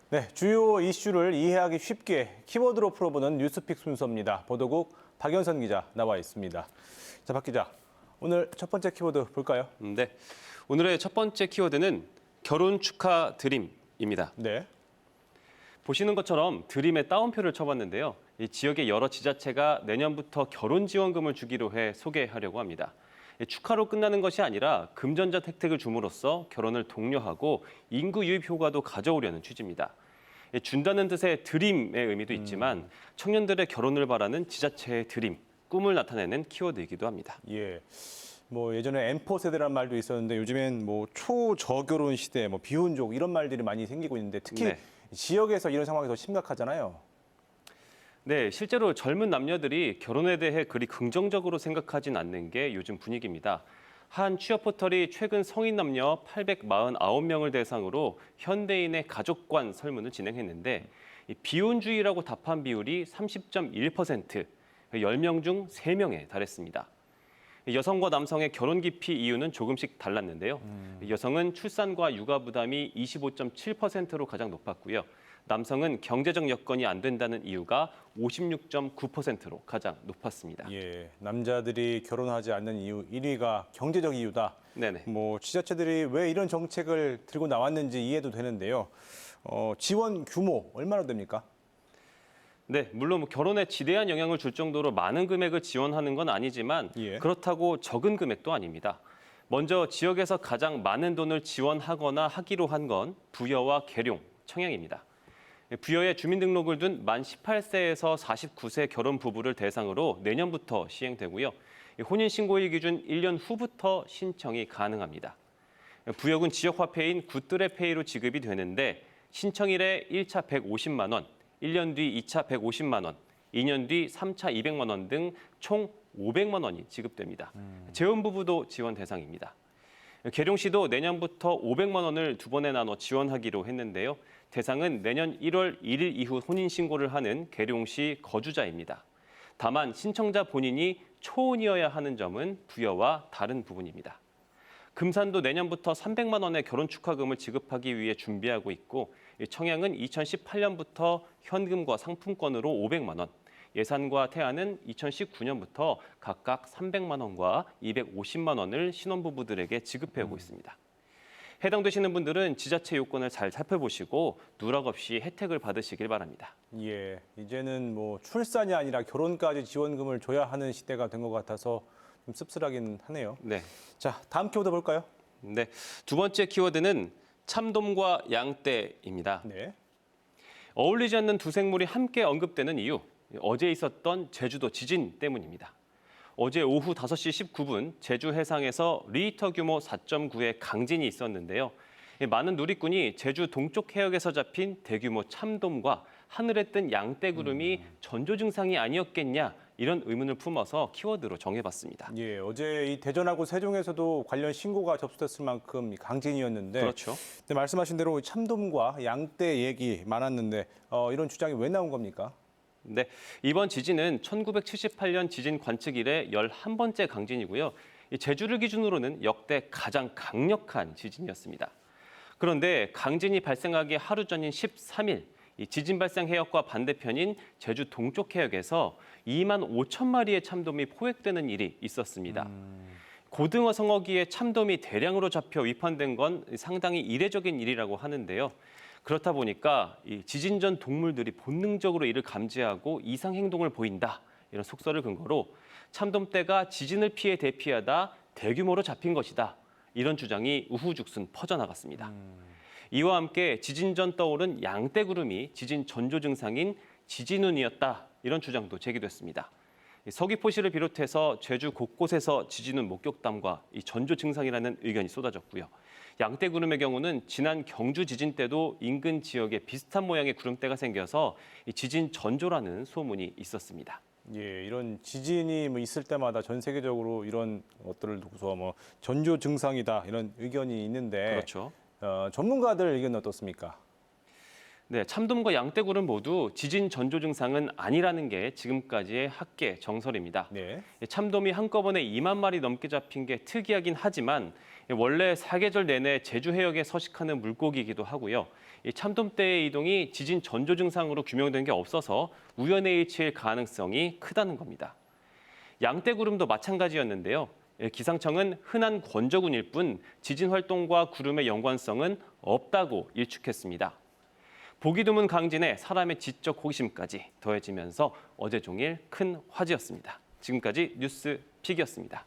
네, 주요 이슈를 이해하기 쉽게 키워드로 풀어보는 뉴스픽 순서입니다. 보도국 박연선 기자 나와 있습니다. 자, 박 기자, 오늘 첫 번째 키워드 볼까요? 네, 오늘의 첫 번째 키워드는 결혼 축하 드림입니다. 네. 보시는 것처럼 드림의 따옴표를 쳐봤는데요. 이 지역의 여러 지자체가 내년부터 결혼 지원금을 주기로 해 소개하려고 합니다. 축하로 끝나는 것이 아니라 금전적 혜택을 줌으로써 결혼을 독려하고 인구 유입 효과도 가져오려는 취지입니다. 준다는 뜻의 드림의 의미도 있지만 청년들의 결혼을 바라는 지자체의 드림, 꿈을 나타내는 키워드이기도 합니다. 예. 뭐 예전에 M4 세대란 말도 있었는데 요즘엔 뭐 초저결혼 시대, 뭐 비혼족 이런 말들이 많이 생기고 있는데 특히 네. 지역에서 이런 상황이 더 심각하잖아요. 네, 실제로 젊은 남녀들이 결혼에 대해 그리 긍정적으로 생각하진 않는 게 요즘 분위기입니다. 한 취업 포털이 최근 성인 남녀 849명을 대상으로 현대인의 가족관 설문을 진행했는데 이 비혼주의라고 답한 비율이 30.1%, 10명 중 3명에 달했습니다. 여성과 남성의 결혼 기피 이유는 조금씩 달랐는데요. 여성은 출산과 육아 부담이 25.7%로 가장 높았고요. 남성은 경제적 여건이 안 된다는 이유가 56.9%로 가장 높았습니다. 예, 남자들이 결혼하지 않는 이유 1위가 경제적 이유다. 네네. 뭐 지자체들이 왜 이런 정책을 들고 나왔는지 이해도 되는데요. 지원 규모 얼마나 됩니까? 네, 물론 결혼에 지대한 영향을 줄 정도로 많은 금액을 지원하는 건 아니지만 예. 그렇다고 적은 금액도 아닙니다. 먼저 지역에서 가장 많은 돈을 지원하거나 하기로 한 건 부여와 계룡, 청양입니다. 부여에 주민등록을 둔 만 18세에서 49세 결혼 부부를 대상으로 내년부터 시행되고요. 혼인신고일 기준 1년 후부터 신청이 가능합니다. 부여군 지역화폐인 굿드레페이로 지급이 되는데 신청일에 1차 150만 원, 1년 뒤 2차 150만 원, 2년 뒤 3차 200만 원 등 총 500만 원이 지급됩니다. 재혼부부도 지원 대상입니다. 계룡시도 내년부터 500만 원을 두 번에 나눠 지원하기로 했는데요. 대상은 내년 1월 1일 이후 혼인신고를 하는 계룡시 거주자입니다. 다만 신청자 본인이 초혼이어야 하는 점은 부여와 다른 부분입니다. 금산도 내년부터 300만 원의 결혼 축하금을 지급하기 위해 준비하고 있고 청양은 2018년부터 현금과 상품권으로 500만 원, 예산과 태안은 2019년부터 각각 300만 원과 250만 원을 신혼부부들에게 지급해오고 있습니다. 해당되시는 분들은 지자체 요건을 잘 살펴보시고 누락 없이 혜택을 받으시길 바랍니다. 예, 이제는 뭐 출산이 아니라 결혼까지 지원금을 줘야 하는 시대가 된 것 같아서 좀 씁쓸하긴 하네요. 네. 자, 다음 키워드 볼까요? 네. 두 번째 키워드는 참돔과 양떼입니다. 네. 어울리지 않는 두 생물이 함께 언급되는 이유, 어제 있었던 제주도 지진 때문입니다. 어제 오후 5시 19분 제주 해상에서 리히터 규모 4.9의 강진이 있었는데요. 많은 누리꾼이 제주 동쪽 해역에서 잡힌 대규모 참돔과 하늘에 뜬 양떼구름이 전조 증상이 아니었겠냐 이런 의문을 품어서 키워드로 정해봤습니다. 예, 어제 이 대전하고 세종에서도 관련 신고가 접수됐을 만큼 강진이었는데 그렇죠. 근데 말씀하신 대로 참돔과 양떼 얘기 많았는데 이런 주장이 왜 나온 겁니까? 네, 이번 지진은 1978년 지진 관측 이래 11번째 강진이고요. 제주를 기준으로는 역대 가장 강력한 지진이었습니다. 그런데 강진이 발생하기 하루 전인 13일, 이 지진 발생 해역과 반대편인 제주 동쪽 해역에서 2만 5천 마리의 참돔이 포획되는 일이 있었습니다. 고등어 성어기에 참돔이 대량으로 잡혀 위판된 건 상당히 이례적인 일이라고 하는데요. 그렇다 보니까 이 지진 전 동물들이 본능적으로 이를 감지하고 이상 행동을 보인다. 이런 속설을 근거로 참돔떼가 지진을 피해 대피하다 대규모로 잡힌 것이다. 이런 주장이 우후죽순 퍼져나갔습니다. 이와 함께 지진 전 떠오른 양떼구름이 지진 전조 증상인 지진운이었다. 이런 주장도 제기됐습니다. 서귀포시를 비롯해서 제주 곳곳에서 지진운 목격담과 이 전조 증상이라는 의견이 쏟아졌고요. 양떼구름의 경우는 지난 경주 지진 때도 인근 지역에 비슷한 모양의 구름대가 생겨서 이 지진 전조라는 소문이 있었습니다. 예, 이런 지진이 뭐 있을 때마다 전 세계적으로 이런 것들을 두고서 뭐 전조 증상이다 이런 의견이 있는데 그렇죠. 전문가들 의견은 어떻습니까? 네, 참돔과 양떼굴은 모두 지진 전조 증상은 아니라는 게 지금까지의 학계 정설입니다. 네. 참돔이 한꺼번에 2만 마리 넘게 잡힌 게 특이하긴 하지만 원래 사계절 내내 제주 해역에 서식하는 물고기이기도 하고요. 이 참돔대의 이동이 지진 전조 증상으로 규명된 게 없어서 우연의 일치일 가능성이 크다는 겁니다. 양떼구름도 마찬가지였는데요. 기상청은 흔한 권저군일 뿐 지진 활동과 구름의 연관성은 없다고 일축했습니다. 보기 드문 강진에 사람의 지적 호기심까지 더해지면서 어제 종일 큰 화제였습니다. 지금까지 뉴스픽이었습니다.